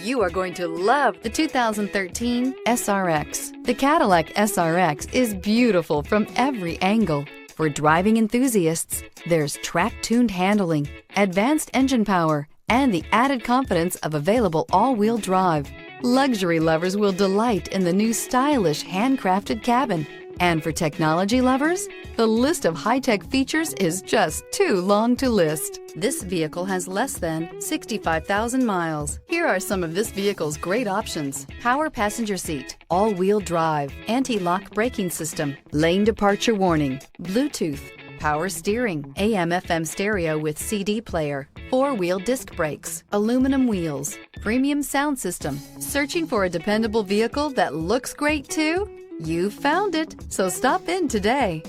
You are going to love the 2013 SRX. The Cadillac SRX is beautiful from every angle. For driving enthusiasts, there's track-tuned handling, advanced engine power, and the added confidence of available all-wheel drive. Luxury lovers will delight in the new stylish handcrafted cabin. And for technology lovers, the list of high-tech features is just too long to list. This vehicle has less than 65,000 miles. Here are some of this vehicle's great options: power passenger seat, all-wheel drive, anti-lock braking system, lane departure warning, Bluetooth, power steering, AM/FM stereo with CD player, four-wheel disc brakes, aluminum wheels, premium sound system. Searching for a dependable vehicle that looks great too? You found it, so stop in today.